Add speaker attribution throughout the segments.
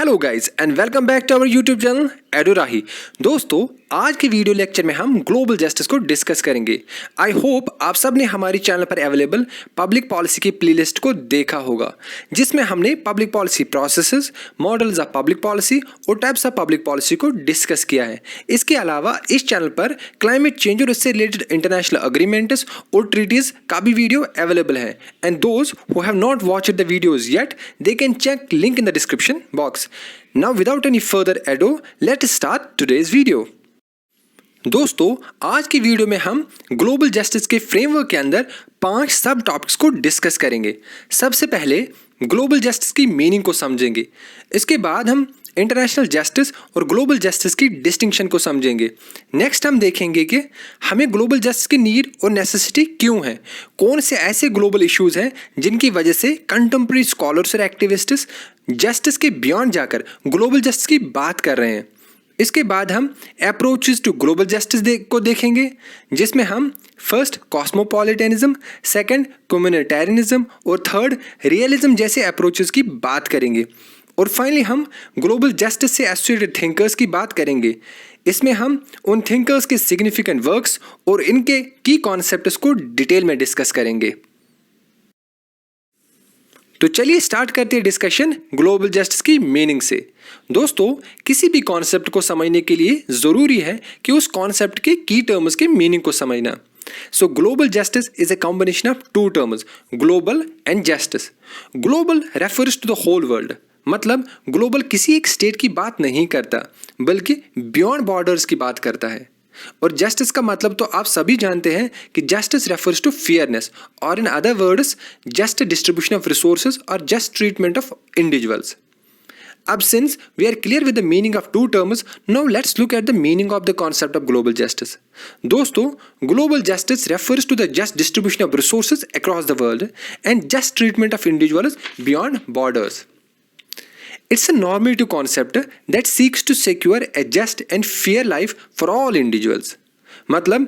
Speaker 1: Hello guys and welcome back to our YouTube channel एडोराही। दोस्तों, आज के वीडियो लेक्चर में हम ग्लोबल जस्टिस को डिस्कस करेंगे। आई होप आप सब ने हमारी चैनल पर अवेलेबल पब्लिक पॉलिसी की प्लेलिस्ट को देखा होगा, जिसमें हमने public policy processes, models of public policy और टाइप्स ऑफ पब्लिक पॉलिसी को डिस्कस किया है। इसके अलावा इस चैनल पर क्लाइमेट चेंज और इससे रिलेटेड इंटरनेशनल अग्रीमेंट्स और ट्रीटीज का भी वीडियो अवेलेबल है। And those who have not watched the videos yet, they can check link in the description box. Now without any further ado, let's start today's video. दोस्तों, आज की video में हम global justice के framework के अंदर 5 सब टॉपिक्स को डिस्कस करेंगे। सबसे पहले ग्लोबल जस्टिस की मीनिंग को समझेंगे। इसके बाद हम इंटरनेशनल जस्टिस और ग्लोबल जस्टिस की डिस्टिंक्शन को समझेंगे। नेक्स्ट हम देखेंगे कि हमें ग्लोबल जस्टिस की नीड और नेसेसिटी क्यों है, कौन से ऐसे ग्लोबल इश्यूज हैं जिनकी वजह से कंटेम्प्रेरी स्कॉलर्स और एक्टिविस्ट्स जस्टिस के बियॉन्ड जाकर ग्लोबल जस्टिस की बात कर रहे हैं। इसके बाद हम अप्रोचेस टू ग्लोबल जस्टिस को देखेंगे, जिसमें हम फर्स्ट कॉस्मोपॉलिटनिज्म, सेकंड कम्युनिटेरियनिज्म और थर्ड रियलिज्म जैसे अप्रोचेस की बात करेंगे। और फाइनली हम ग्लोबल जस्टिस से एसोसिएटेड थिंकर्स की बात करेंगे। इसमें हम उन थिंकर्स के सिग्निफिकेंट वर्क्स और इनके की कॉन्सेप्ट्स को डिटेल में डिस्कस करेंगे। तो चलिए स्टार्ट करते हैं डिस्कशन ग्लोबल जस्टिस की मीनिंग से। दोस्तों, किसी भी कॉन्सेप्ट को समझने के लिए ज़रूरी है कि उस कॉन्सेप्ट के की टर्म्स के मीनिंग को समझना। So global justice is a combination of two terms, global and justice. Global refers to the whole world, मतलब ग्लोबल किसी एक स्टेट की बात नहीं करता बल्कि बियॉन्ड बॉर्डर्स की बात करता है। और जस्टिस का मतलब तो आप सभी जानते हैं कि जस्टिस रेफर्स टू फेयरनेस, और in other words just distribution of resources और जस्ट ट्रीटमेंट ऑफ इंडिविजुअल्स। अब since we are clear with the meaning of two terms, now let's look at the meaning of the concept of global justice. दोस्तों, global justice refers to the just distribution of resources across the world and just treatment of individuals beyond borders. It's a normative concept that seeks to secure a just and fair life for all individuals. मतलब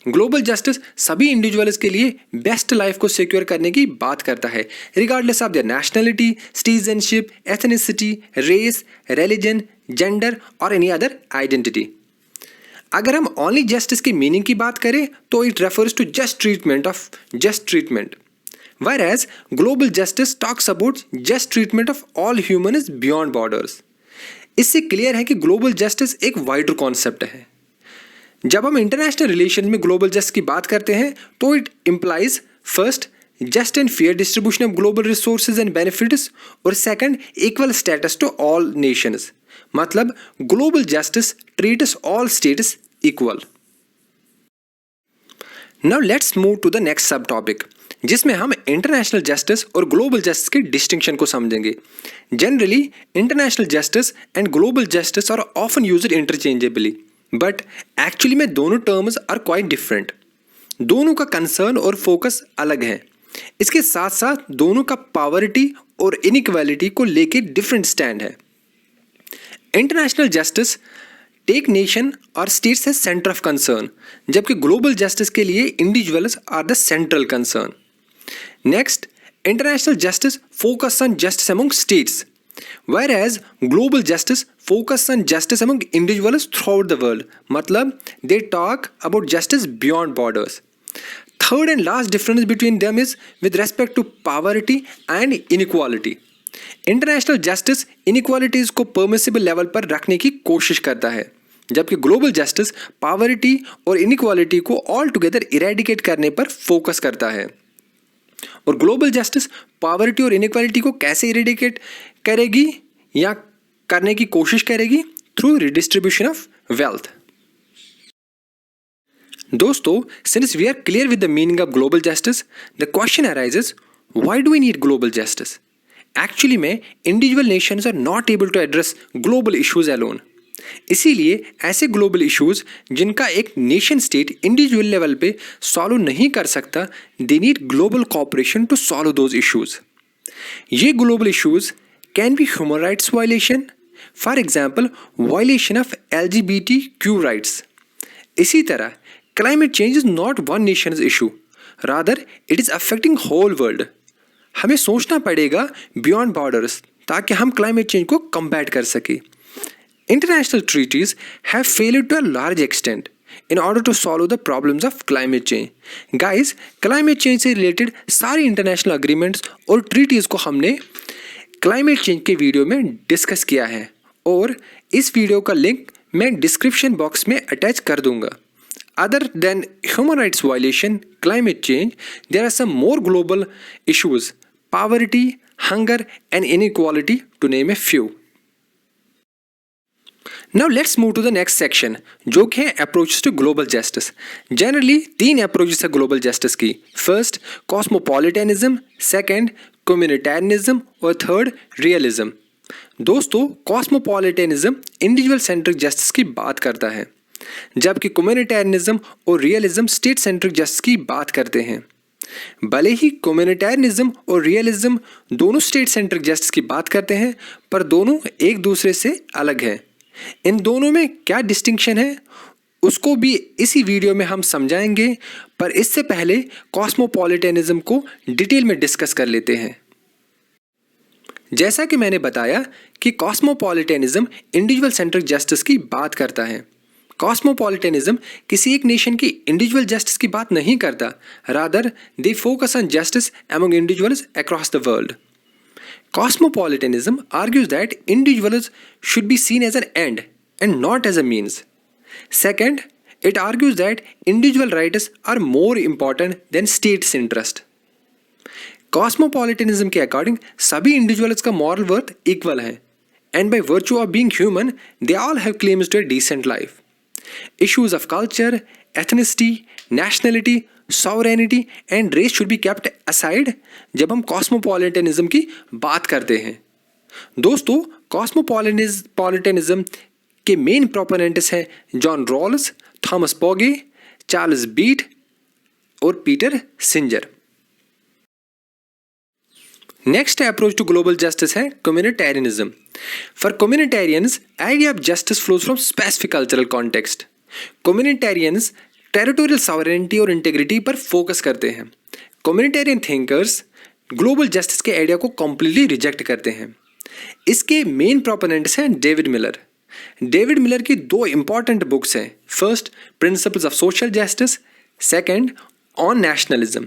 Speaker 1: global justice सभी individuals के लिए best life को secure करने की बात करता है, regardless of their nationality, citizenship, ethnicity, race, religion, gender और एनी अदर आइडेंटिटी। अगर हम ओनली जस्टिस की मीनिंग की बात करें तो it refers to just treatment, whereas global justice talks about just treatment of all humans beyond borders. इससे clear है कि ग्लोबल जस्टिस एक वाइडर कॉन्सेप्ट है। जब हम इंटरनेशनल रिलेशन में ग्लोबल जस्टिस की बात करते हैं तो it implies first just and fair distribution of global resources and benefits, और second equal status to all nations, मतलब global justice treats all states equal. Now let's move to the next sub topic, जिसमें हम international justice और global justice के distinction को समझेंगे। Generally international justice and global justice are often used interchangeably, but actually में दोनों terms are quite different. दोनों का कंसर्न और फोकस अलग है। इसके साथ साथ दोनों का पॉवर्टी और इनइक्वालिटी को लेके डिफरेंट स्टैंड है। इंटरनेशनल जस्टिस टेक नेशन और states as centre of concern, जबकि ग्लोबल जस्टिस के लिए individuals are the central concern. Next, international justice focus on justice among states, whereas global justice focus on justice among individuals throughout the world. मतलब they talk about justice beyond borders. Third and last difference between them is with respect to poverty and inequality. International justice inequalities को permissible level पर रखने की कोशिश करता है, जबकि global justice poverty और inequality को all together eradicate करने पर फोकस करता है। और ग्लोबल जस्टिस पॉवर्टी और इनइक्वालिटी को कैसे इरेडिकेट करेगी या करने की कोशिश करेगी? Through redistribution of wealth. दोस्तों, since we are clear with the meaning of global justice, the question arises, why do we need global justice? Actually में individual nations are not able to address global issues alone. इसीलिए ऐसे global issues जिनका एक nation state individual level पे solve नहीं कर सकता, they need global cooperation to solve those issues. ये global issues can be human rights violation, for example violation of LGBTQ rights. इसी तरह climate change is not one nation's issue, rather it is affecting whole world. हमें सोचना पड़ेगा beyond borders, ताकि हम climate change को combat कर सके। International treaties have failed to a large extent in order to solve the problems of climate change. Guys, climate change से related सारी इंटरनेशनल अग्रीमेंट्स और ट्रीटीज को हमने क्लाइमेट चेंज के वीडियो में डिस्कस किया है और इस वीडियो का लिंक मैं डिस्क्रिप्शन बॉक्स में अटैच कर दूंगा। Other than human rights violation, climate change, there are some more global issues, poverty, hunger and inequality to name a few. Now let's move to the next section, जो कि है approaches to global justice. Generally 3 approaches है global justice की। First cosmopolitanism, second communitarianism और third realism. दोस्तों, कॉस्मोपॉलिटनिज्म individual centric justice की बात करता है, जबकि कम्युनिटेरियनिज्म और रियलिज्म स्टेट सेंट्रिक जस्टिस की बात करते हैं। भले ही कम्युनिटेरियनिज्म और रियलिज्म दोनों स्टेट सेंट्रिक जस्टिस की बात करते हैं, पर दोनों एक दूसरे से अलग हैं। इन दोनों में क्या डिस्टिंक्शन है उसको भी इसी वीडियो में हम समझाएंगे, पर इससे पहले कॉस्मोपॉलिटनिज्म को डिटेल में डिस्कस कर लेते हैं। जैसा कि मैंने बताया कि कॉस्मोपॉलिटनिज्म इंडिविजुअल सेंट्रिक जस्टिस की बात करता है। कॉस्मोपॉलिटनिज्म किसी एक नेशन की इंडिविजुअल जस्टिस की बात नहीं करता, rather they focus on justice among individuals across the world. Cosmopolitanism argues that individuals should be seen as an end and not as a means. Second, it argues that individual rights are more important than state's interest. Cosmopolitanism के according सभी individuals का moral worth equal है, and by virtue of being human they all have claims to a decent life. Issues of culture, ethnicity, nationality, sovereignty and race should be kept aside जब हम कॉस्मोपॉलिटनिज्म की बात करते हैं। दोस्तों, कॉस्मोपॉलिटनिज्म के मेन प्रोपोनेंट्स हैं John Rawls, Thomas Pogge, Charles Beitz और Peter Singer. Next approach to global justice है communitarianism. For communitarians, idea of justice flows from specific cultural context. Communitarians territorial sovereignty और इंटीग्रिटी पर focus करते हैं। Communitarian thinkers global justice के idea को completely reject करते हैं। इसके मेन प्रोपोनेंट्स हैं डेविड मिलर। डेविड मिलर की 2 इंपॉर्टेंट बुक्स हैं, first principles of social justice, second on nationalism.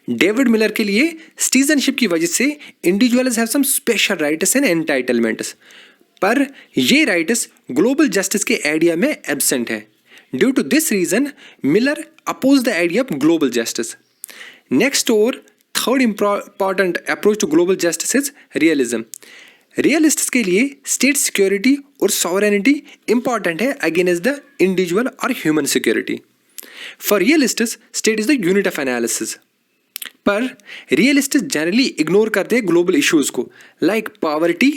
Speaker 1: David Miller के लिए सिटीजनशिप की वजह से individuals have some special rights and entitlements, पर ये राइट्स ग्लोबल जस्टिस के आइडिया में एब्सेंट है। Due to this reason, Miller opposed the idea of global justice. Next or third important approach to global justice is realism. Realists के लिए state security और sovereignty important है against the individual or human security. For realists, state is the unit of analysis. पर realists generally ignore करते हैं global issues को, like poverty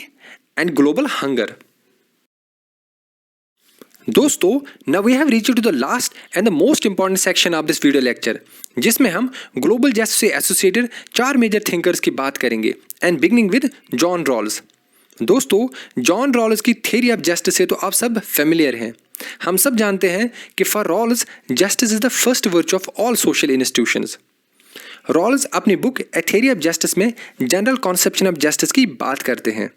Speaker 1: and global hunger. दोस्तों, now we have reached to the last and the most important section of this video lecture, जिसमें हम global justice से associated 4 major thinkers की बात करेंगे, and beginning with John Rawls. दोस्तों, John Rawls की theory of justice से तो आप सब फेमिलियर हैं। हम सब जानते हैं कि for Rawls justice is the first virtue of all social institutions. Rawls अपनी book a theory of justice में जनरल कॉन्सेप्शन ऑफ जस्टिस की बात करते हैं।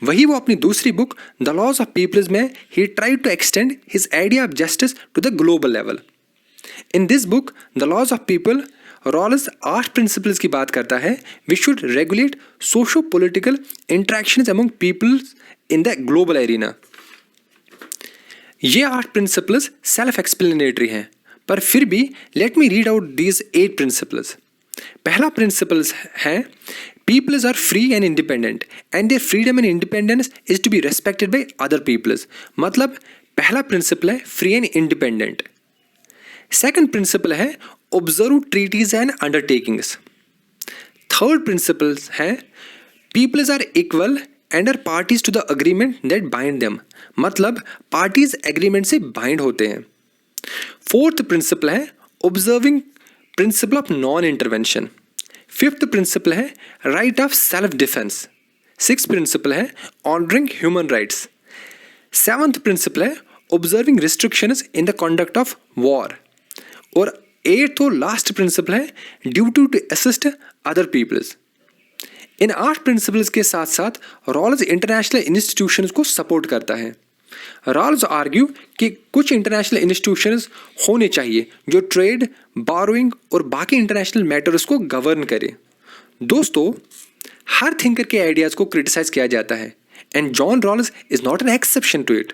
Speaker 1: वही वो अपनी दूसरी book the laws of peoples में ही tried to extend his idea of justice to the global level. In this book the laws of people, Rawls 8 principles की बात करता है which should regulate socio political interactions among peoples in the global arena. ये 8 principles self explanatory हैं, पर फिर भी let me read out these 8 principles. पहला प्रिंसिपल्स है Peoples are free and independent and their freedom and independence is to be respected by other peoples. मतलब पहला principle है free and independent. Second principle है observe treaties and undertakings. Third principle है peoples are equal and are parties to the agreement that bind them. मतलब parties agreement से bind होते हैं। Fourth principle है observing principle of non intervention. Fifth principle है right of self defence. Six principle है honouring human rights. Seventh principle है observing restrictions in the conduct of war. और eighth और last principle है duty to assist other peoples. इन 8 principles के साथ साथ रॉल्स इंटरनेशनल इंस्टीट्यूशंस को सपोर्ट करता है। रॉल्स आर्ग्यू कि कुछ इंटरनेशनल इंस्टीट्यूशंस होने चाहिए जो ट्रेड, बारोइंग और बाकी इंटरनेशनल मैटर्स को गवर्न करे। दोस्तों, हर थिंकर के आइडियाज को क्रिटिसाइज किया जाता है and John Rawls is not an exception to it.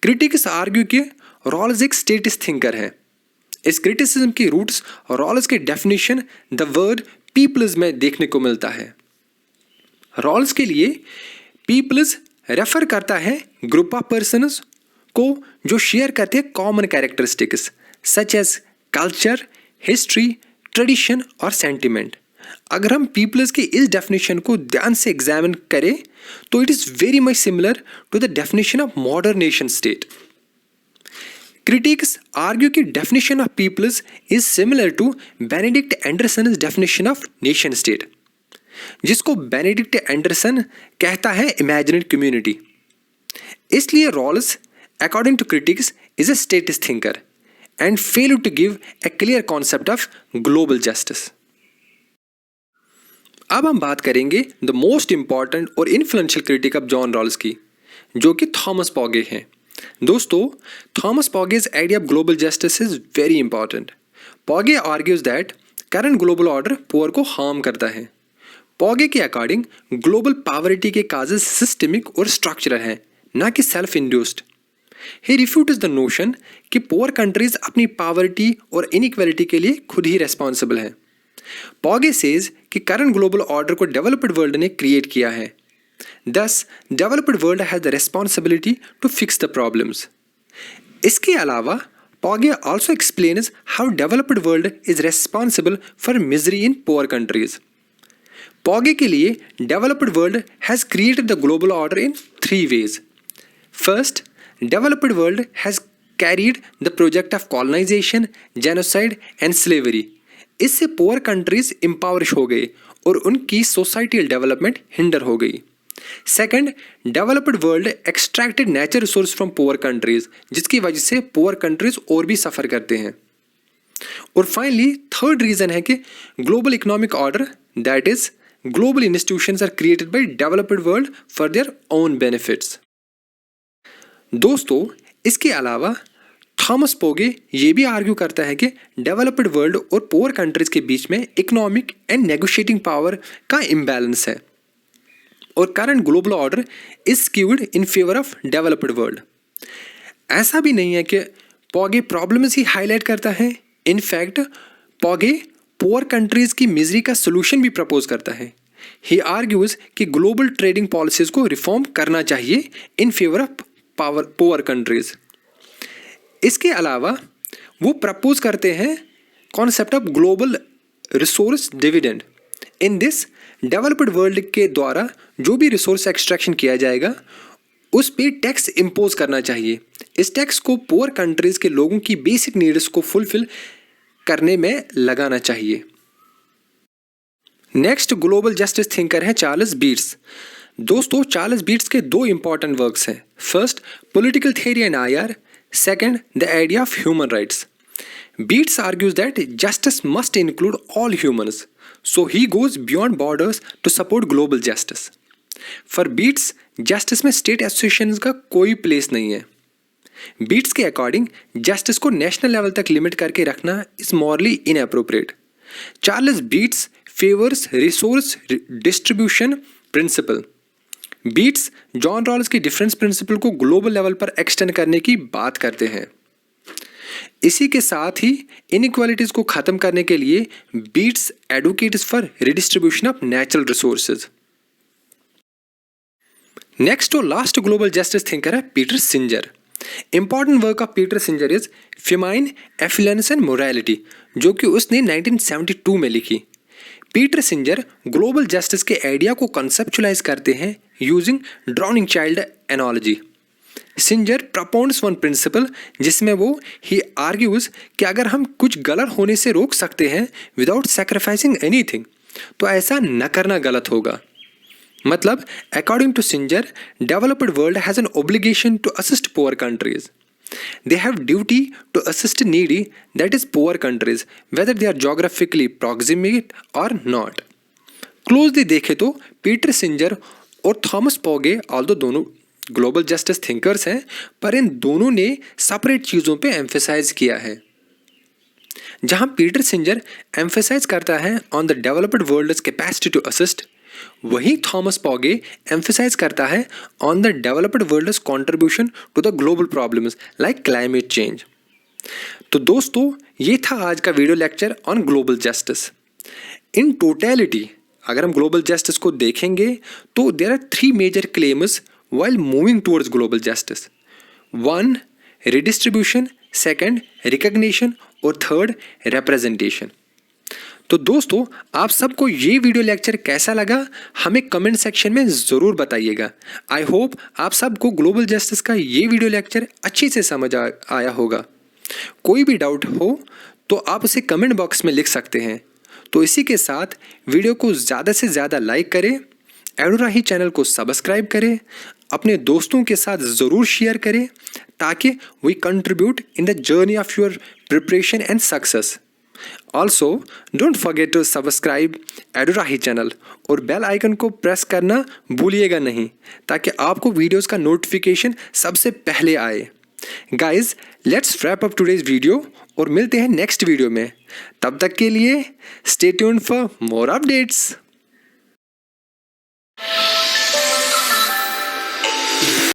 Speaker 1: Critics argue कि रॉल्स एक स्टेटिस्ट थिंकर है। इस क्रिटिसिज्म की रूट्स रॉल्स के डेफिनेशन द वर्ड पीपल्स में देखने को मिलता है। रॉल्स के लिए पीपल्स रेफर करता है ग्रुप ऑफ पर्सन्स को जो शेयर करते हैं common characteristics such as culture, history, tradition और सेंटिमेंट। अगर हम पीपल्स की इस डेफिनेशन को ध्यान से एग्जामिन करें तो it is very much similar to the definition of modern nation state. Critics argue कि definition of peoples is similar to Benedict Anderson's definition of nation state, जिसको बेनेडिक्ट एंडरसन कहता है इमेजिनरी कम्युनिटी। इसलिए Rawls according to critics is a statist thinker and fail to give a clear concept of global justice. अब हम बात करेंगे the most important और influential critic of John Rawls की, जो कि थॉमस पॉगे हैं। दोस्तों, Thomas Pogge's idea of global justice is very important. Pogge argues that current global order poor को harm करता है। पॉगे के अकॉर्डिंग ग्लोबल पॉवर्टी के काजेस सिस्टमिक और स्ट्रक्चरल हैं, ना कि self induced. He refutes the notion कि पुअर कंट्रीज अपनी पॉवर्टी और इनइक्वालिटी के लिए खुद ही रेस्पॉन्सिबल हैं। पॉगे सेज कि करंट ग्लोबल ऑर्डर को डेवलप्ड वर्ल्ड ने क्रिएट किया है। Thus, developed world has the responsibility to fix the problems. इसके अलावा पॉगे also explains how developed world is responsible for misery in poor countries. पॉगे के लिए developed world has created the global order in 3 ways. First, developed world has carried the project of colonization, genocide and slavery. इससे poor countries impoverish हो गए और उनकी societal development hinder हो गई। Second, developed world extracted nature resource from poor countries, जिसकी वजह से पुअर कंट्रीज और भी सफर करते हैं। और फाइनली थर्ड रीजन है कि global economic order that is global institutions are created by developed world for their own benefits. दोस्तों, इसके अलावा थॉमस पॉगे ये भी आर्ग्यू करता है कि डेवलप्ड वर्ल्ड और पुअर कंट्रीज के बीच में इकोनॉमिक एंड नेगोशिएटिंग पावर का इम्बैलेंस है और current global order is skewed in favour of developed world. ऐसा भी नहीं है कि पॉगे प्रॉब्लम्स ही हाईलाइट करता है। इनफैक्ट पॉगे पुअर कंट्रीज की मिजरी का सोल्यूशन भी प्रपोज करता है। ही आर्ग्यूज कि ग्लोबल ट्रेडिंग पॉलिसीज को रिफॉर्म करना चाहिए in favour of poor countries. इसके अलावा वो प्रपोज करते हैं concept of global resource dividend. In this developed world के द्वारा जो भी रिसोर्स एक्सट्रैक्शन किया जाएगा उस पे टैक्स इम्पोज करना चाहिए। इस टैक्स को पुअर कंट्रीज के लोगों की बेसिक नीड्स को फुलफिल करने में लगाना चाहिए। नेक्स्ट ग्लोबल जस्टिस थिंकर है चार्ल्स बीट्स। दोस्तों, चार्ल्स बीट्स के 2 इंपॉर्टेंट वर्क्स हैं। First, political theory and IR, second, the idea of human rights. Beitz argues that justice must include all humans, so he goes beyond borders to support global justice. For Beats, justice में state associations का कोई place नहीं है। Beats के according justice को national level तक limit करके रखना is morally inappropriate. Charles Beitz favours resource distribution principle. Beitz John Rawls की डिफरेंस प्रिंसिपल को ग्लोबल लेवल पर एक्सटेंड करने की बात करते हैं। इसी के साथ ही इनइक्वालिटीज को खत्म करने के लिए Beitz advocates for redistribution of natural resources. Next और लास्ट ग्लोबल जस्टिस थिंकर है Peter Singer. Important work of Peter Singer is famine, affluence and morality, जो कि उसने 1972 में लिखी। पीटर सिंजर ग्लोबल जस्टिस के आइडिया को कंसेप्चुलाइज करते हैं using drowning child analogy. Singer propounds one principle जिसमें वो ही आर्ग्यूज कि अगर हम कुछ गलत होने से रोक सकते हैं विदाउट सैक्रिफाइसिंग एनीथिंग तो ऐसा न करना गलत होगा। मतलब according to Singer developed world has an obligation to assist poor countries. They have duty to assist needy that is poor countries whether they are geographically proximate और नॉट। क्लोजली देखें तो पीटर सिंजर और Thomas Pogge although दोनों global justice thinkers हैं, पर इन दोनों ने separate चीज़ों पे एम्फेसाइज किया है। जहां पीटर सिंजर एम्फेसाइज करता है on the developed world's capacity to assist, वहीं थॉमस पॉगे एम्फेसाइज करता है on the developed world's contribution to the global problems like climate change. तो दोस्तों, ये था आज का video lecture on global justice. In totality अगर हम ग्लोबल जस्टिस को देखेंगे तो there are 3 major claims while moving towards global justice. 1. Redistribution, 2. Recognition और 3. Representation. तो दोस्तों, आप सबको ये वीडियो लेक्चर कैसा लगा हमें कमेंट सेक्शन में ज़रूर बताइएगा। आई होप आप सबको ग्लोबल जस्टिस का ये वीडियो लेक्चर अच्छे से समझ आया होगा। कोई भी डाउट हो तो आप उसे कमेंट बॉक्स में लिख सकते हैं। तो इसी के साथ वीडियो को ज़्यादा से ज़्यादा लाइक करें, एडोराही चैनल को सब्सक्राइब करें, अपने दोस्तों के साथ ज़रूर शेयर करें ताकि we contribute in the journey of your preparation and success. Also don't forget to subscribe एडोराही चैनल और बेल आइकन को प्रेस करना भूलिएगा नहीं, ताकि आपको वीडियोस का नोटिफिकेशन सबसे पहले आए। Guys, let's wrap up today's video और मिलते हैं नेक्स्ट वीडियो में। तब तक के लिए stay tuned for more updates.